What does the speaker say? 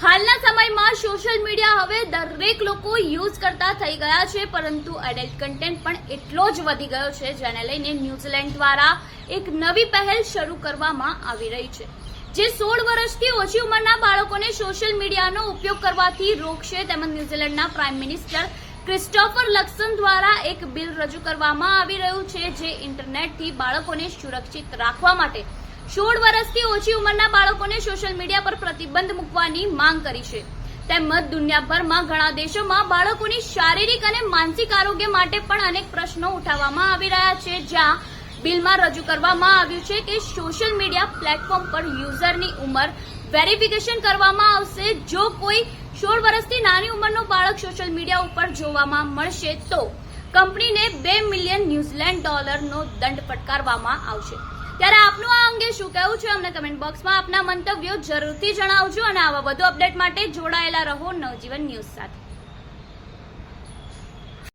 હાલના સમયમાં social media હવે દરેક લોકો યુઝ કરતા થઈ ગયા છે, પરંતુ એડલ્ટ કન્ટેન્ટ પણ એટલો જ વધી ગયો છે, જેને લઈને ન્યૂઝીલેન્ડ દ્વારા એક નવી પહેલ શરૂ કરવામાં આવી રહી છે, જે 16 વર્ષથી ઓછી ઉંમરના બાળકોને સોશિયલ મીડિયાનો ઉપયોગ કરવાથી રોકશે. તેમજ ન્યૂઝીલેન્ડના પ્રાઇમ મિનિસ્ટર ક્રિસ્ટોફર લક્સન દ્વારા એક બિલ રજૂ કરવામાં આવી રહ્યું છે, જે ઇન્ટરનેટથી બાળકોને સુરક્ષિત રાખવા માટે 16 વર્ષથી ઓછી ઉંમરના બાળકોને સોશિયલ મીડિયા પર પ્રતિબંધ મૂકવાની માંગ કરી છે. તેમજ દુનિયાભરમાં ઘણા દેશોમાં બાળકોની શારીરિક અને માનસિક આરોગ્ય માટે પણ અનેક પ્રશ્નો ઉઠાવવામાં આવી રહ્યા છે, જ્યાં બિલમાં રજૂ કરવામાં આવ્યું છે કે સોશિયલ મીડિયા પ્લેટફોર્મ પર યુઝરની ઉંમર વેરિફિકેશન કરવામાં આવશે. જો કોઈ 16 વર્ષથી નાની ઉંમરનો બાળક સોશિયલ મીડિયા ઉપર જોવામાં મળશે તો કંપનીને $2 મિલિયન ન્યૂઝીલેન્ડ ડોલરનો દંડ ફટકારવામાં આવશે. ત્યારે આપનું આ અંગે શું કહેવું છે, અમને કમેન્ટ બોક્સમાં આપના મંતવ્યો જરૂરથી જણાવજો અને આવા વધુ અપડેટ માટે જોડાયેલા રહો નવજીવન ન્યૂઝ સાથે.